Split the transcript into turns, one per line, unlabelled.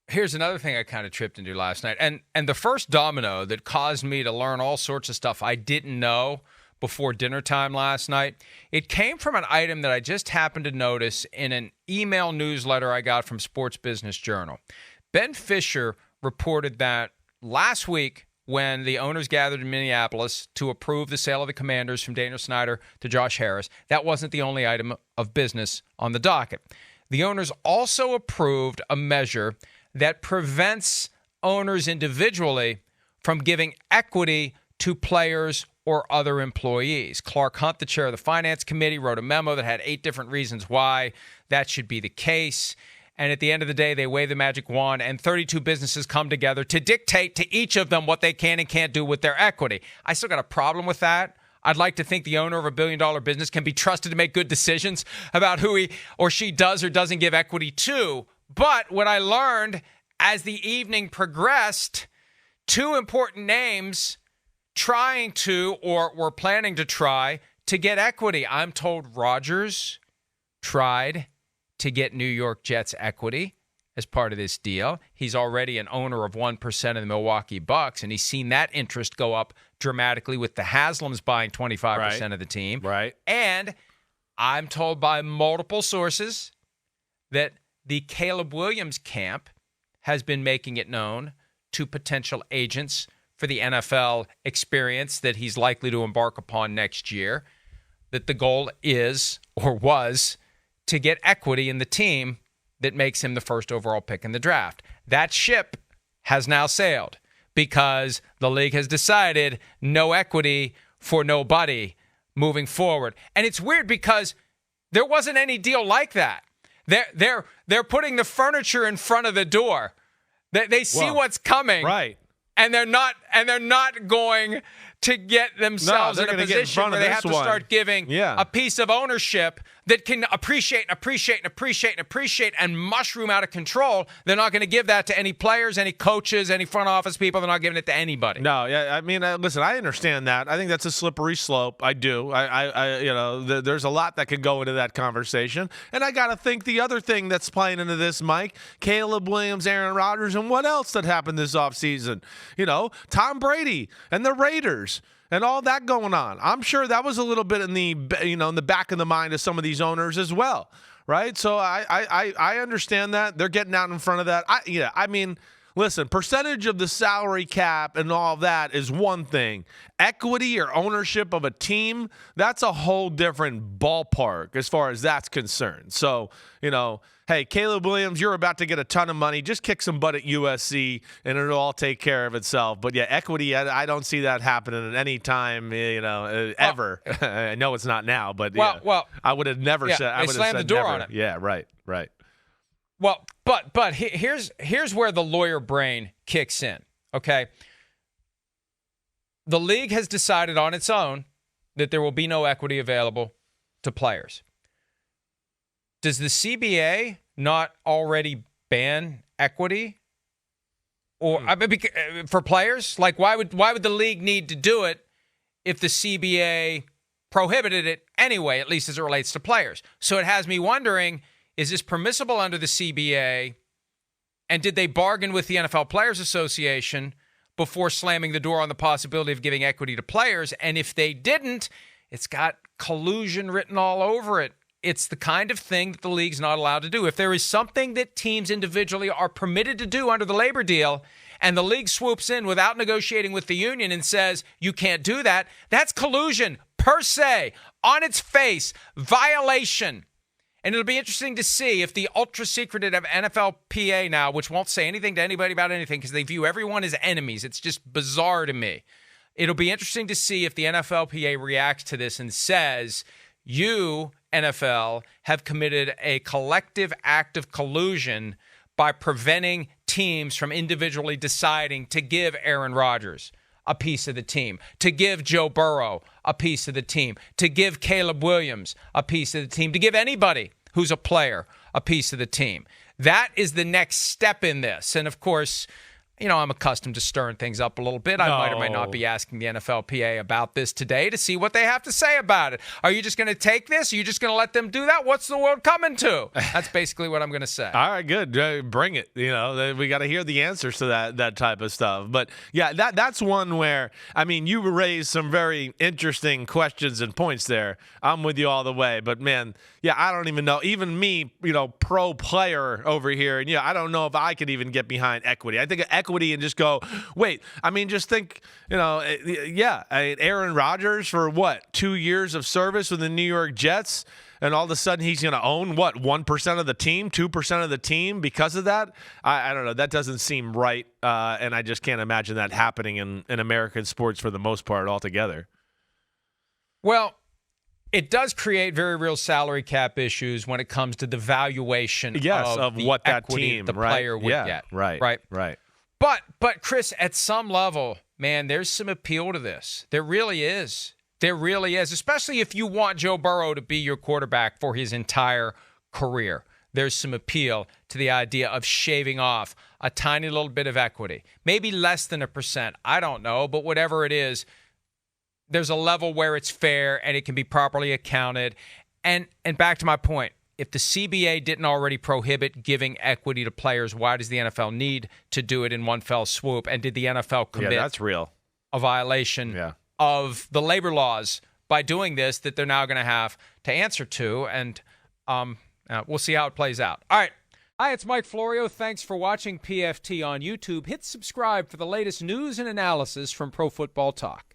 here's another thing I kind of tripped into last night. And the first domino that caused me to learn all sorts of stuff I didn't know before dinner time last night, it came from an item that I just happened to notice in an email newsletter I got from Sports Business Journal. Ben Fisher reported that last week when the owners gathered in Minneapolis to approve the sale of the Commanders from Daniel Snyder to Josh Harris, that wasn't the only item of business on the docket. The owners also approved a measure that prevents owners individually from giving equity to players or other employees. Clark Hunt, the chair of the Finance Committee, wrote a memo that had 8 different reasons why that should be the case. And at the end of the day, they wave the magic wand, and 32 businesses come together to dictate to each of them what they can and can't do with their equity. I still got a problem with that. I'd like to think the owner of a billion-dollar business can be trusted to make good decisions about who he or she does or doesn't give equity to. But what I learned as the evening progressed, 2 important names trying to or were planning to try to get equity. I'm told Rodgers tried to get New York Jets equity as part of this deal. He's already an owner of 1% of the Milwaukee Bucks, and he's seen that interest go up dramatically with the Haslams buying 25% of the team.
Right.
And I'm told by multiple sources that the Caleb Williams camp has been making it known to potential agents for the NFL experience that he's likely to embark upon next year, that the goal is or was to get equity in the team that makes him the first overall pick in the draft. That ship has now sailed because the league has decided no equity for nobody moving forward. And it's weird because there wasn't any deal like that. They're putting the furniture in front of the door. They see what's coming.
Right.
And they're not going to get themselves in a position where they have to start giving a piece of ownership that can appreciate and mushroom out of control. They're not going to give that to any players, any coaches, any front office people. They're not giving it to anybody.
No, yeah, I mean, listen, I understand that. I think that's a slippery slope. I do. There's a lot that could go into that conversation. And I got to think the other thing that's playing into this, Mike, Caleb Williams, Aaron Rodgers, and what else that happened this offseason? Tom Brady and the Raiders. And all that going on. I'm sure that was a little bit in the back of the mind of some of these owners as well, right? So I understand that. They're getting out in front of that. I mean, listen, percentage of the salary cap and all that is one thing. Equity or ownership of a team, that's a whole different ballpark as far as that's concerned. So, hey, Caleb Williams, you're about to get a ton of money. Just kick some butt at USC, and it'll all take care of itself. But, yeah, equity, I don't see that happening at any time, ever. I know it's not now, but I would have never said – I would have said
slammed the door
never.
on it.
Yeah, right.
Well, but here's where the lawyer brain kicks in, okay? The league has decided on its own that there will be no equity available to players. Does the CBA not already ban equity or for players? Like, why would the league need to do it if the CBA prohibited it anyway, at least as it relates to players? So it has me wondering, is this permissible under the CBA? And did they bargain with the NFL Players Association before slamming the door on the possibility of giving equity to players? And if they didn't, it's got collusion written all over it. It's the kind of thing that the league's not allowed to do. If there is something that teams individually are permitted to do under the labor deal, and the league swoops in without negotiating with the union and says, you can't do that, that's collusion per se, on its face, violation. And it'll be interesting to see if the ultra-secretive NFLPA now, which won't say anything to anybody about anything because they view everyone as enemies. It's just bizarre to me. It'll be interesting to see if the NFLPA reacts to this and says, you, NFL, have committed a collective act of collusion by preventing teams from individually deciding to give Aaron Rodgers a piece of the team, to give Joe Burrow a piece of the team, to give Caleb Williams a piece of the team, to give anybody who's a player a piece of the team. That is the next step in this. And, of course, I'm accustomed to stirring things up a little bit. I might or might not be asking the NFLPA about this today to see what they have to say about it. Are you just going to take this? Are you just going to let them do that? What's the world coming to? That's basically what I'm going to say.
All right, good. Bring it. We got to hear the answers to that type of stuff. But yeah, that's one where, you raised some very interesting questions and points there. I'm with you all the way. But man, yeah, I don't even know. Even me, pro player over here, and I don't know if I could even get behind equity. I think equity and just go, wait. Just think, Aaron Rodgers for 2 years of service with the New York Jets, and all of a sudden he's going to own 1% of the team, 2% of the team because of that. I don't know. That doesn't seem right, and I just can't imagine that happening in American sports for the most part altogether.
Well, it does create very real salary cap issues when it comes to the valuation of
what that
equity
team,
the player would get.
Right.
But Chris, at some level, man, there's some appeal to this. There really is. There really is, especially if you want Joe Burrow to be your quarterback for his entire career. There's some appeal to the idea of shaving off a tiny little bit of equity, maybe less than 1%. I don't know, but whatever it is, there's a level where it's fair and it can be properly accounted. And back to my point, if the CBA didn't already prohibit giving equity to players, why does the NFL need to do it in one fell swoop? And did the NFL commit
that's real.
A violation of the labor laws by doing this that they're now going to have to answer to? And we'll see how it plays out. All right. Hi, it's Mike Florio. Thanks for watching PFT on YouTube. Hit subscribe for the latest news and analysis from Pro Football Talk.